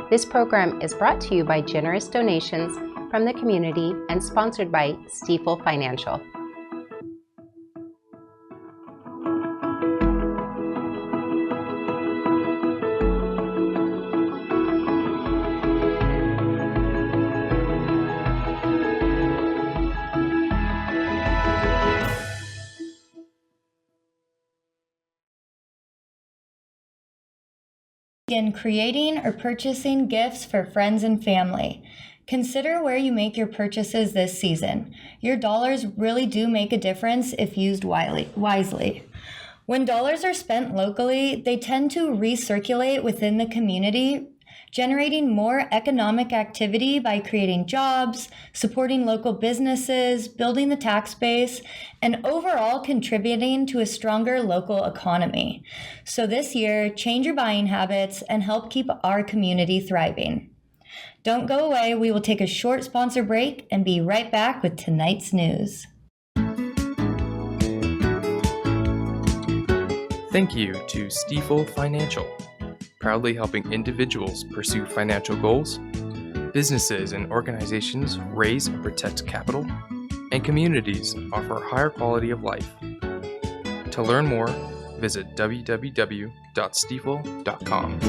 This program is brought to you by generous donations from the community and sponsored by Stifel Financial. In creating or purchasing gifts for friends and family. Consider where you make your purchases this season. Your dollars really do make a difference if used wisely. When dollars are spent locally, they tend to recirculate within the community, generating more economic activity by creating jobs, supporting local businesses, building the tax base, and overall contributing to a stronger local economy. So this year, change your buying habits and help keep our community thriving. Don't go away. We will take a short sponsor break and be right back with tonight's news. Thank you to Stifel Financial, proudly helping individuals pursue financial goals, businesses and organizations raise and protect capital, and communities offer a higher quality of life. To learn more, visit www.stifel.com.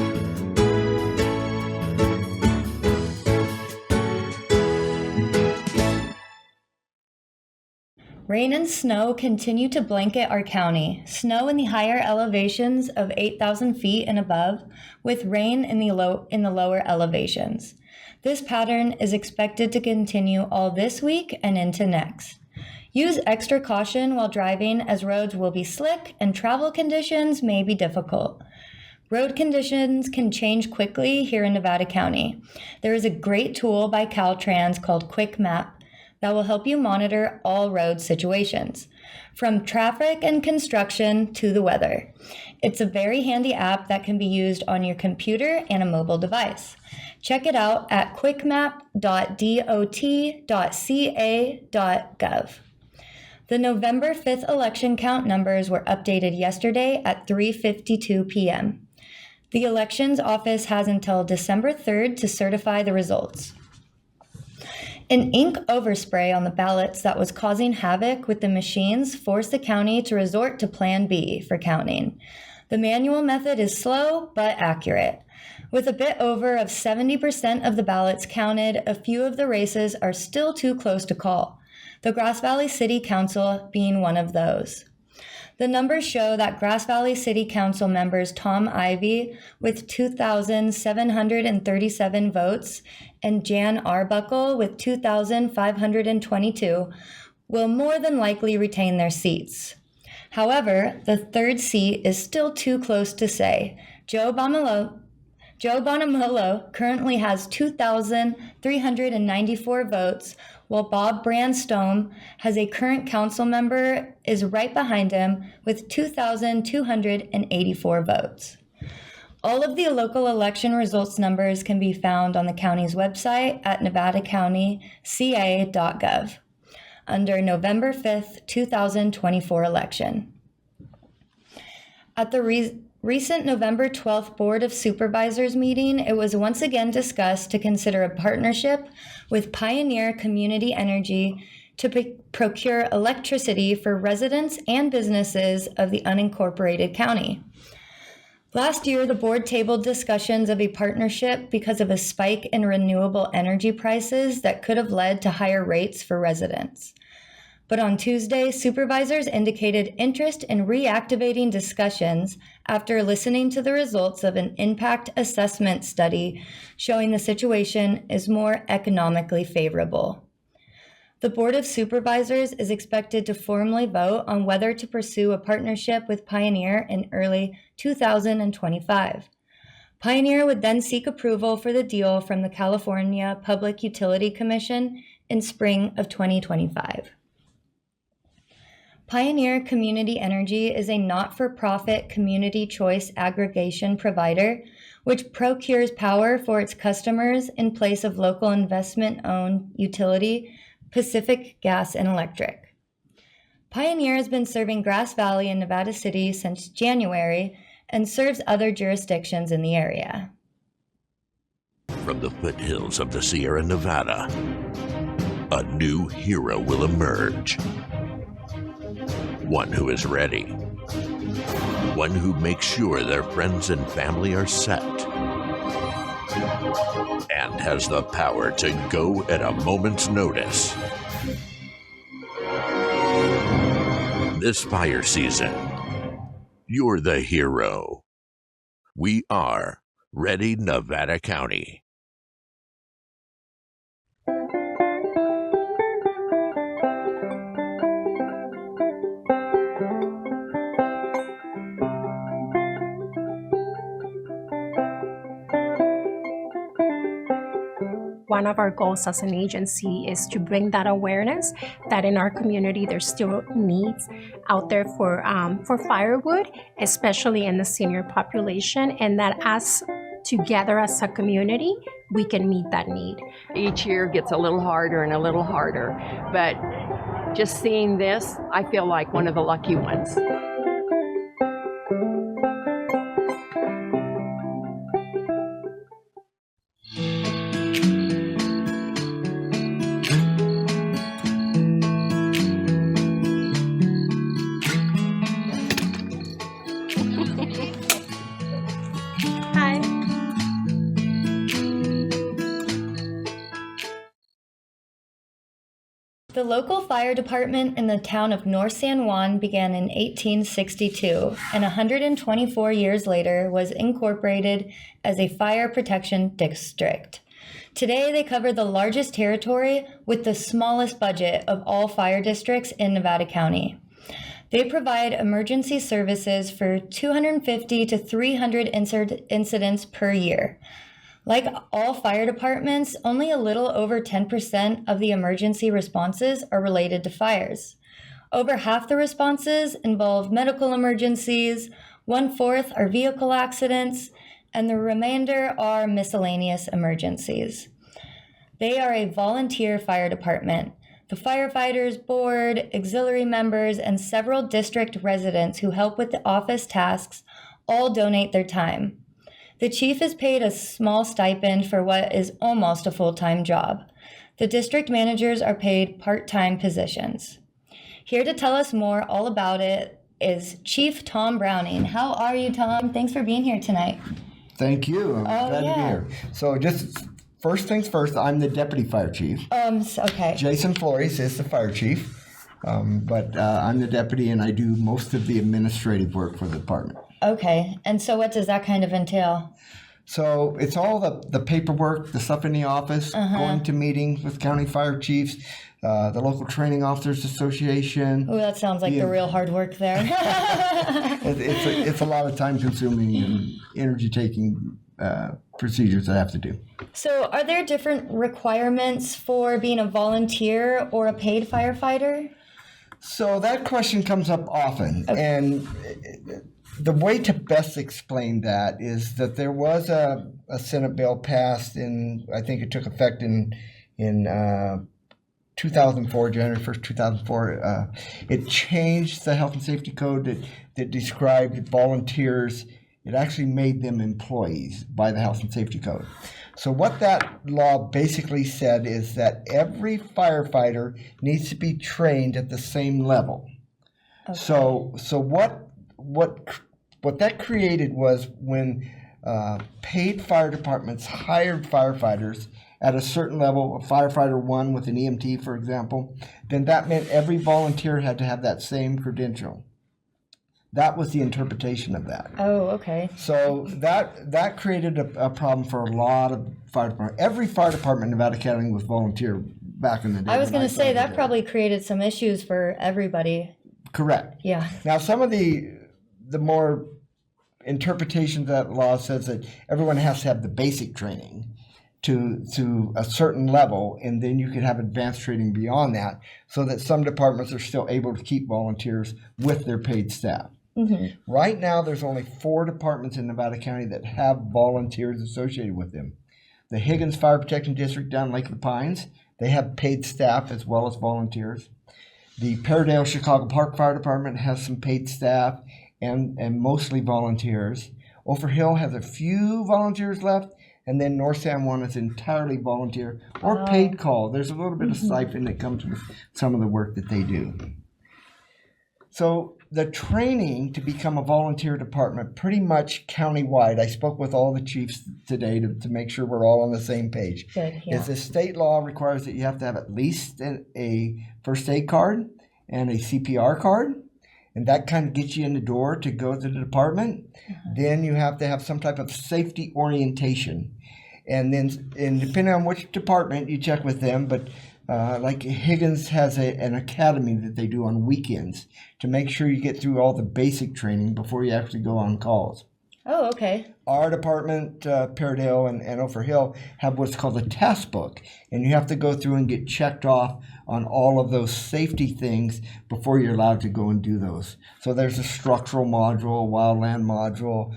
Rain and snow continue to blanket our county. Snow in the higher elevations of 8,000 feet and above, with rain in the lower elevations. This pattern is expected to continue all this week and into next. Use extra caution while driving as roads will be slick and travel conditions may be difficult. Road conditions can change quickly here in Nevada County. There is a great tool by Caltrans called Quick Map that will help you monitor all road situations, from traffic and construction to the weather. It's a very handy app that can be used on your computer and a mobile device. Check it out at quickmap.dot.ca.gov. The November 5th election count numbers were updated yesterday at 3:52 p.m. The elections office has until December 3rd to certify the results. An ink overspray on the ballots that was causing havoc with the machines forced the county to resort to Plan B for counting. The manual method is slow but accurate. With a bit over of 70% of the ballots counted, a few of the races are still too close to call, the Grass Valley City Council being one of those. The numbers show that Grass Valley City Council members Tom Ivy with 2,737 votes and Jan Arbuckle with 2,522 will more than likely retain their seats. However, the third seat is still too close to say. Joe Bonamolo currently has 2,394 votes, while Bob Brandstone has a current council member is right behind him with 2,284 votes. All of the local election results numbers can be found on the county's website at nevadacountyca.gov under November 5th, 2024 election. At the recent November 12th Board of Supervisors meeting, it was once again discussed to consider a partnership with Pioneer Community Energy to procure electricity for residents and businesses of the unincorporated county. Last year, the board tabled discussions of a partnership because of a spike in renewable energy prices that could have led to higher rates for residents. But on Tuesday, supervisors indicated interest in reactivating discussions after listening to the results of an impact assessment study showing the situation is more economically favorable. The Board of Supervisors is expected to formally vote on whether to pursue a partnership with Pioneer in early 2025. Pioneer would then seek approval for the deal from the California Public Utility Commission in spring of 2025. Pioneer Community Energy is a not-for-profit community choice aggregation provider which procures power for its customers in place of local investment-owned utility Pacific Gas and Electric. Pioneer has been serving Grass Valley and Nevada City since January and serves other jurisdictions in the area. From the foothills of the Sierra Nevada, a new hero will emerge. One who is ready. One who makes sure their friends and family are set. And has the power to go at a moment's notice. This fire season, you're the hero. We are Ready Nevada County. One of our goals as an agency is to bring that awareness that in our community there's still needs out there for firewood, especially in the senior population, and that as together as a community, we can meet that need. Each year gets a little harder and a little harder, but just seeing this, I feel like one of the lucky ones. The local fire department in the town of North San Juan began in 1862 and 124 years later was incorporated as a fire protection district. Today they cover the largest territory with the smallest budget of all fire districts in Nevada County. They provide emergency services for 250 to 300 incidents per year. Like all fire departments, only a little over 10% of the emergency responses are related to fires. Over half the responses involve medical emergencies, 1/4 are vehicle accidents, and the remainder are miscellaneous emergencies. They are a volunteer fire department. The firefighters, board, auxiliary members, and several district residents who help with the office tasks all donate their time. The chief is paid a small stipend for what is almost a full-time job. The district managers are paid part-time positions. Here to tell us more all about it is Chief Tom Browning. How are you, Tom? Thanks for being here tonight. Thank you. I'm glad to be here. So just first things first, I'm the deputy fire chief. Okay. Jason Flores is the fire chief, but I'm the deputy and I do most of the administrative work for the department. Okay, and so what does that kind of entail? So it's all the paperwork, the stuff in the office, going to meetings with county fire chiefs, the local training officers association. Oh, that sounds like the real hard work there. It's a lot of time consuming and energy taking procedures that I have to do. So are there different requirements for being a volunteer or a paid firefighter? So that question comes up often, and the way to best explain that is that there was a Senate bill passed I think it took effect in 2004, January 1st, 2004. It changed the health and safety code that described volunteers. It actually made them employees by the health and safety code. So what that law basically said is that every firefighter needs to be trained at the same level. Okay. So what that created was when paid fire departments hired firefighters at a certain level, a firefighter 1 with an EMT, for example, then that meant every volunteer had to have that same credential. That was the interpretation of that. Oh, okay. So that created a problem for a lot of fire departments. Every fire department in Nevada County was volunteer back in the day. I was going to say that probably created some issues for everybody. Correct. Yeah. Now, some of the more interpretations of that law says that everyone has to have the basic training to a certain level, and then you can have advanced training beyond that, so that some departments are still able to keep volunteers with their paid staff. Mm-hmm. Right now, there's only 4 departments in Nevada County that have volunteers associated with them. The Higgins Fire Protection District down Lake of the Pines, they have paid staff as well as volunteers. The Paradale Chicago Park Fire Department has some paid staff and mostly volunteers. Ophir Hill has a few volunteers left, And then North San Juan is entirely volunteer or paid call. There's a little bit of stipend that comes with some of the work that they do. So the training to become a volunteer department, pretty much countywide, I spoke with all the chiefs today to make sure we're all on the same page. Good, yeah. Is the state law requires that you have to have at least a first aid card and a CPR card. And that kind of gets you in the door to go to the department. Then you have to have some type of safety orientation. And depending on which department, you check with them. But like Higgins has an academy that they do on weekends to make sure you get through all the basic training before you actually go on calls. Oh, okay. Our department, Paradale and Ophir Hill, have what's called a task book. And you have to go through and get checked off on all of those safety things before you're allowed to go and do those. So there's a structural module, wildland module,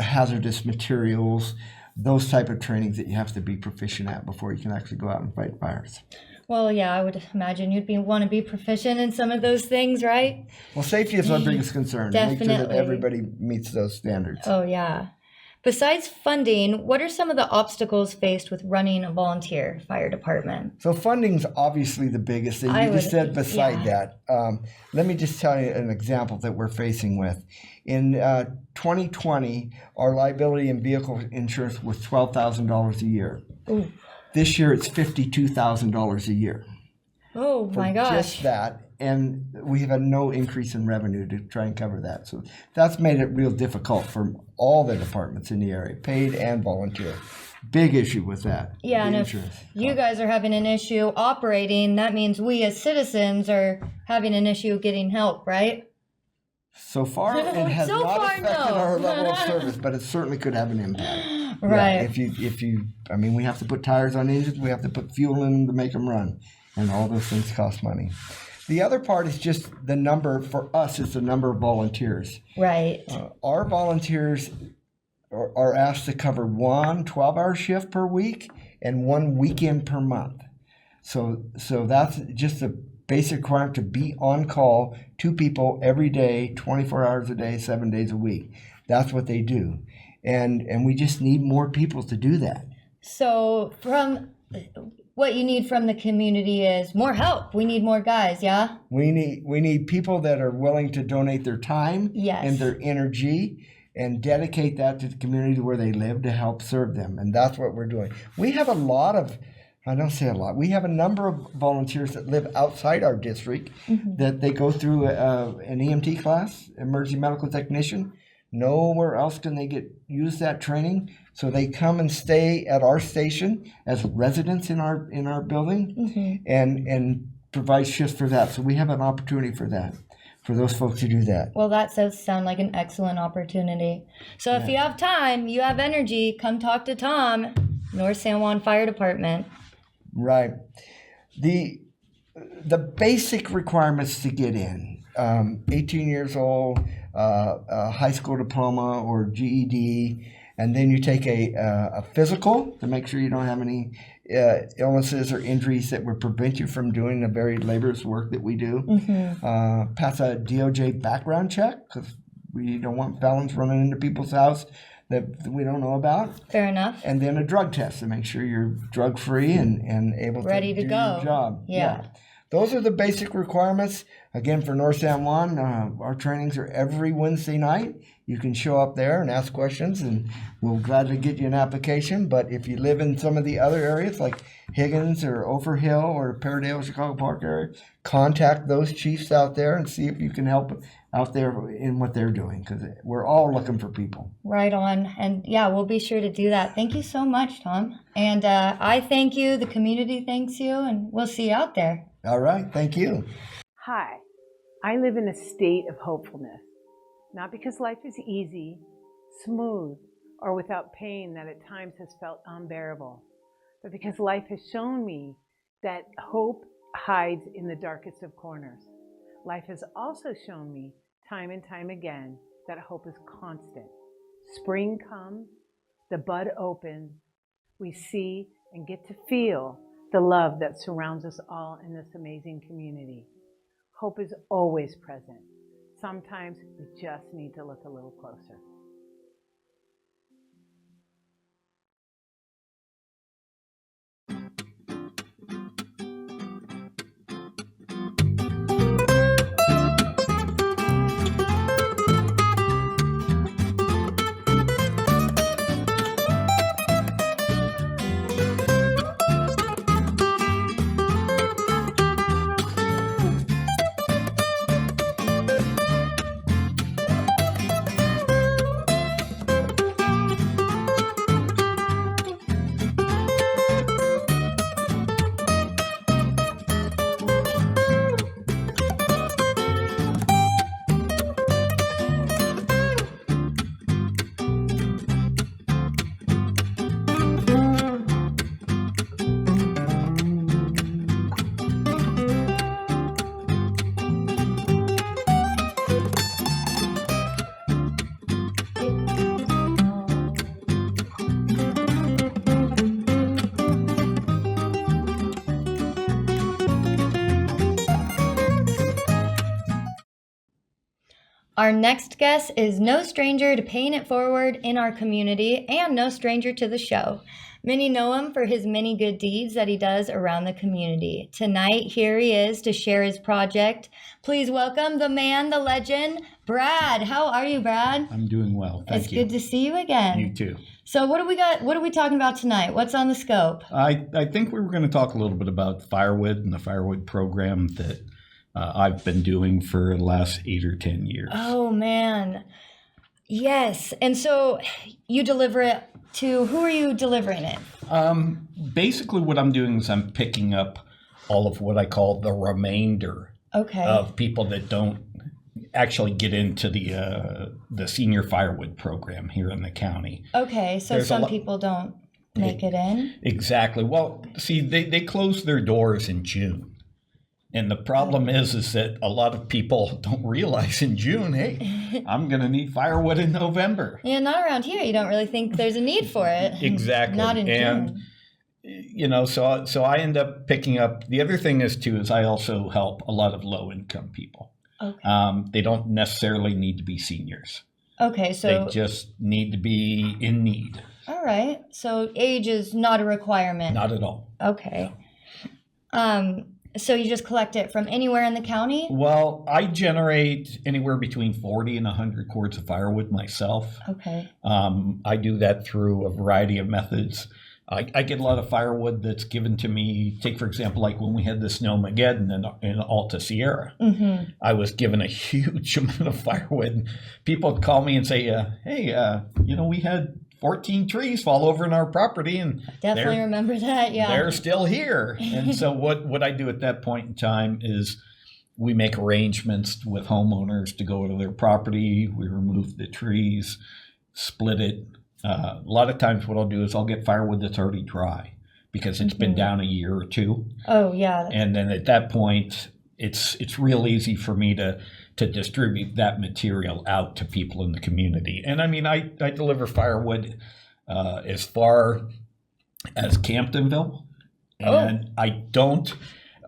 hazardous materials, those type of trainings that you have to be proficient at before you can actually go out and fight fires. Well, yeah, I would imagine you'd want to be proficient in some of those things, right? Well, safety is our biggest concern. Definitely. Make sure that everybody meets those standards. Oh, yeah. Besides funding, what are some of the obstacles faced with running a volunteer fire department? So funding's obviously the biggest thing. You just said beside that. Let me just tell you an example that we're facing with. In 2020, our liability and vehicle insurance was $12,000 a year. Ooh. This year, it's $52,000 a year. Oh, my gosh. Just that. And we have had no increase in revenue to try and cover that. So that's made it real difficult for all the departments in the area, paid and volunteer. Big issue with that. Yeah, and if you guys are having an issue operating, that means we as citizens are having an issue getting help, right? So far, it has So not far, affected no. our level of service, but it certainly could have an impact. Right. Yeah, I mean, we have to put tires on engines, we have to put fuel in them to make them run, and all those things cost money. The other part is just the number, for us, it's the number of volunteers. Right. Our volunteers are asked to cover one 12-hour shift per week and one weekend per month. So that's just a basic requirement to be on call, 2 people every day, 24 hours a day, 7 days a week. That's what they do. And we just need more people to do that. So what you need from the community is more help. We need more guys, yeah? We need people that are willing to donate their time and their energy and dedicate that to the community where they live to help serve them. And that's what we're doing. We have we have a number of volunteers that live outside our district that they go through an EMT class, emergency medical technician. Nowhere else can they use that training. So they come and stay at our station as residents in our building and provide shifts for that. So we have an opportunity for that, for those folks to do that. Well, that does sound like an excellent opportunity. So if you have time, you have energy, come talk to Tom, North San Juan Fire Department. Right. The basic requirements to get in, 18 years old, a high school diploma or GED, and then you take a physical to make sure you don't have any illnesses or injuries that would prevent you from doing the very laborious work that we do. Pass a DOJ background check, because we don't want felons running into people's house that we don't know about. Fair enough. And then a drug test to make sure you're drug-free and able to do your job. Yeah. Those are the basic requirements. Again, for North San Juan, our trainings are every Wednesday night. You can show up there and ask questions, and we'll gladly get you an application. But if you live in some of the other areas like Higgins or Ophir Hill or Paradale, Chicago Park area, contact those chiefs out there and see if you can help out there in what they're doing, because we're all looking for people. Right on. And yeah, we'll be sure to do that. Thank you so much, Tom. And I thank you, the community thanks you, and we'll see you out there. All right. Thank you. Hi. I live in a state of hopefulness, not because life is easy, smooth, or without pain that at times has felt unbearable, but because life has shown me that hope hides in the darkest of corners. Life has also shown me time and time again that hope is constant. Spring comes, the bud opens, we see and get to feel the love that surrounds us all in this amazing community. Hope is always present. Sometimes we just need to look a little closer. Our next guest is no stranger to paying it forward in our community and no stranger to the show. Many know him for his many good deeds that he does around the community. Tonight, here he is to share his project. Please welcome the man, the legend, Brad. How are you, Brad? I'm doing well. Thank you. It's good to see you again. You too. So what do we got? What are we talking about tonight? What's on the scope? I think we were going to talk a little bit about Firewood and the Firewood program that I've been doing for the last 8 or 10 years. Oh, man. Yes. And so you deliver it to, who are you delivering it? Basically what I'm doing is I'm picking up all of what I call the remainder of people that don't actually get into the senior firewood program here in the county. Okay, so some people don't make it in? Exactly. Well, see, they close their doors in June. And the problem is that a lot of people don't realize in June, hey, I'm going to need firewood in November. Yeah, not around here. You don't really think there's a need for it. Exactly. Not in June. You know, so I end up picking up. The other thing is I also help a lot of low-income people. Okay. They don't necessarily need to be seniors. Okay, so they just need to be in need. All right. So age is not a requirement. Not at all. Okay. So you just collect it from anywhere in the county? Well, I generate anywhere between 40 and 100 cords of firewood myself. Okay. I do that through a variety of methods. I get a lot of firewood that's given to me. Take, for example, like when we had the Snowmageddon in Alta Sierra. Mm-hmm. I was given a huge amount of firewood. People would call me and say, hey, we had 14 trees fall over in our property, and definitely remember that. Yeah, they're still here. And so what I do at that point in time is we make arrangements with homeowners to go to their property. We remove the trees, split it. A lot of times what I'll do is I'll get firewood that's already dry because it's been down a year or two. Oh yeah. And then at that point, it's real easy for me to distribute that material out to people in the community. And I mean, I deliver firewood as far as Camptonville, and I don't.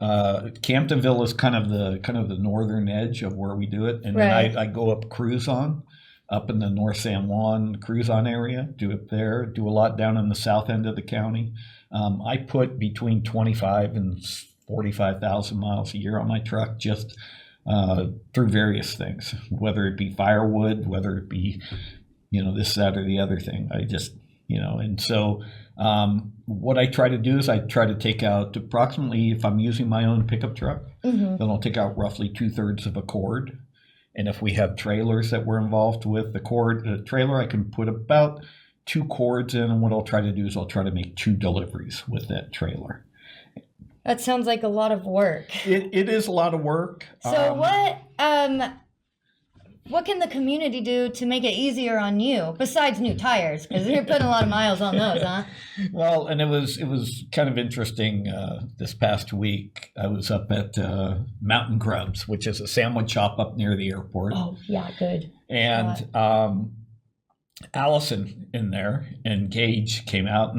Camptonville is kind of the northern edge of where we do it, and then I go up Cruzon, up in the North San Juan Cruzon area, do it there. Do a lot down in the south end of the county. I put between 25 and 45,000 miles a year on my truck just through various things, whether it be firewood, whether it be, this, that, or the other thing. I just, and so what I try to do is I try to take out approximately, if I'm using my own pickup truck, then I'll take out roughly 2/3 of a cord. And if we have trailers that we're involved with, the trailer, I can put about 2 cords in, and what I'll try to do is I'll try to make 2 deliveries with that trailer. That sounds like a lot of work. It is a lot of work. So what can the community do to make it easier on you besides new tires? Because you're putting a lot of miles on those, huh? Well, and it was kind of interesting. This past week, I was up at Mountain Grubs, which is a sandwich shop up near the airport. Oh, yeah, good. And Allison in there and Gage came out,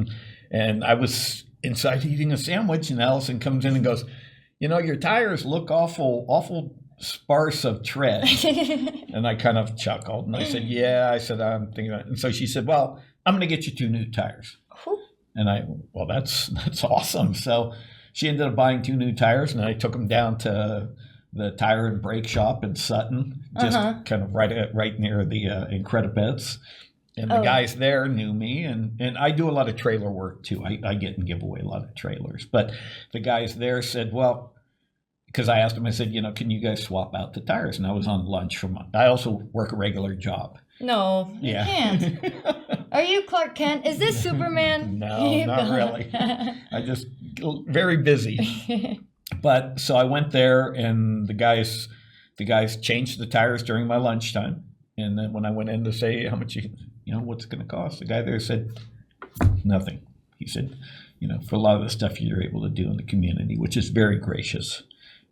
and I was inside eating a sandwich, and Allison comes in and goes, your tires look awful sparse of tread. And I kind of chuckled, and I said, I'm thinking about it. And so she said, well, I'm going to get you 2 new tires. And that's awesome. So she ended up buying 2 new tires, and I took them down to the tire and brake shop in Sutton, just kind of right near the Incredibeds. And the guys there knew me, and I do a lot of trailer work too. I get and give away a lot of trailers. But the guys there said, well, because I asked them, I said, can you guys swap out the tires? And I was on lunch I also work a regular job. No, you can't. Are you Clark Kent? Is this Superman? No, not really. I just very busy. But so I went there, and the guys changed the tires during my lunchtime. And then when I went in to say how much what's it going to cost, the guy there said nothing. He said, for a lot of the stuff you're able to do in the community, which is very gracious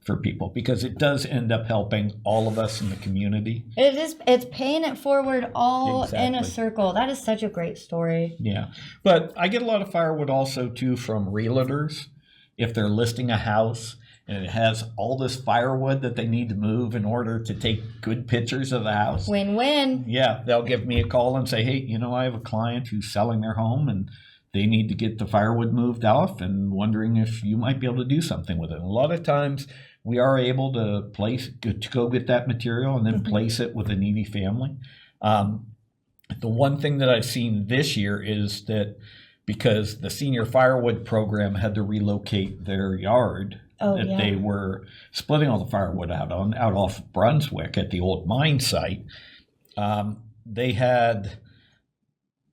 for people, because it does end up helping all of us in the community. It's paying it forward all in a circle. That is such a great story. Yeah. But I get a lot of firewood also too from realtors. If they're listing a house and it has all this firewood that they need to move in order to take good pictures of the house. Win-win. Yeah, they'll give me a call and say, hey, I have a client who's selling their home and they need to get the firewood moved off and wondering if you might be able to do something with it. And a lot of times we are able to go get that material and then place it with a needy family. The one thing that I've seen this year is that because the senior firewood program had to relocate their yard, they were splitting all the firewood out off Brunswick at the old mine site. They had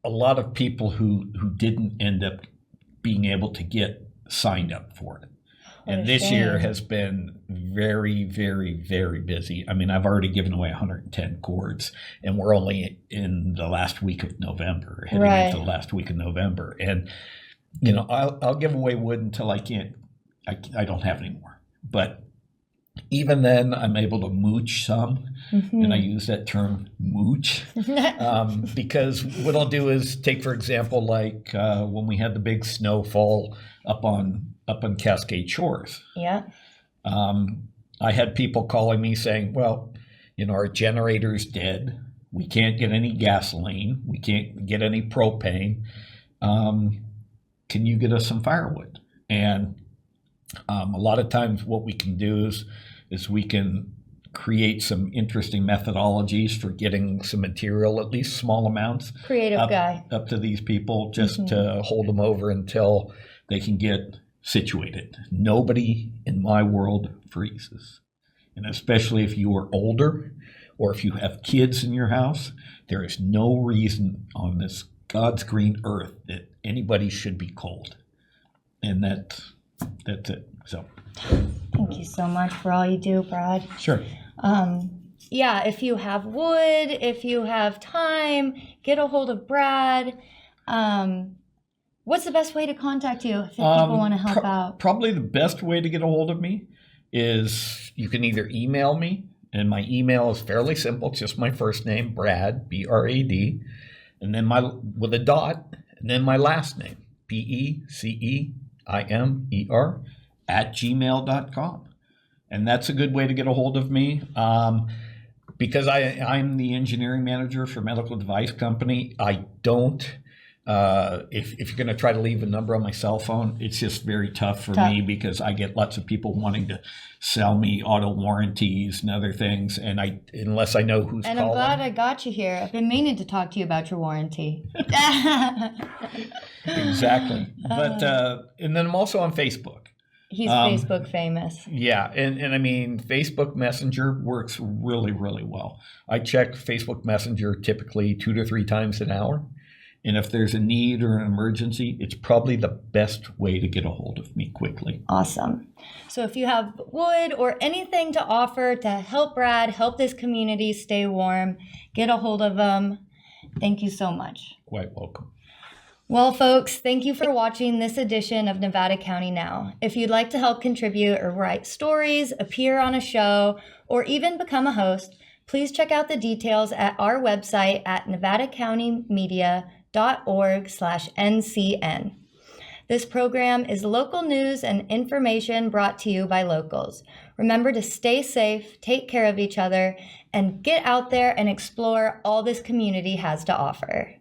a lot of people who didn't end up being able to get signed up for it. And this year has been very, very, very busy. I mean, I've already given away 110 cords, and we're only in the last week of November, heading into the last week of November. And, I'll give away wood until I don't have any more. But even then, I'm able to mooch some, and I use that term mooch, because what I'll do is take, for example, like when we had the big snowfall up on Cascade Shores. Yeah. I had people calling me saying, well, our generator's dead. We can't get any gasoline. We can't get any propane. Can you get us some firewood? And a lot of times what we can do is we can create some interesting methodologies for getting some material, at least small amounts. Creative guy. Up to these people just to hold them over until they can get situated. Nobody in my world freezes. And especially if you are older or if you have kids in your house, there is no reason on this God's green earth that anybody should be cold. And that's it. So thank you so much for all you do, Brad. Sure. If you have wood, if you have time, get a hold of Brad. What's the best way to contact you if people want to help out? Probably the best way to get a hold of me is you can either email me, and my email is fairly simple. It's just my first name, Brad, B-R-A-D, and then with a dot, and then my last name, P-E-C-E-I-M-E-R, @gmail.com. And that's a good way to get a hold of me. Because I'm the engineering manager for a medical device company, I don't... if you're going to try to leave a number on my cell phone, it's just very tough for me because I get lots of people wanting to sell me auto warranties and other things, and unless I know who's calling. And I'm glad I got you here. I've been meaning to talk to you about your warranty. Exactly. But and then I'm also on Facebook. He's Facebook famous. Yeah, and I mean, Facebook Messenger works really, really well. I check Facebook Messenger typically 2 to 3 times an hour. And if there's a need or an emergency, it's probably the best way to get a hold of me quickly. Awesome. So if you have wood or anything to offer to help Brad, help this community stay warm, get a hold of him. Thank you so much. Quite welcome. Well, folks, thank you for watching this edition of Nevada County Now. If you'd like to help contribute or write stories, appear on a show, or even become a host, please check out the details at our website at nevadacountymedia.org/NCN. This program is local news and information brought to you by locals. Remember to stay safe, take care of each other, and get out there and explore all this community has to offer.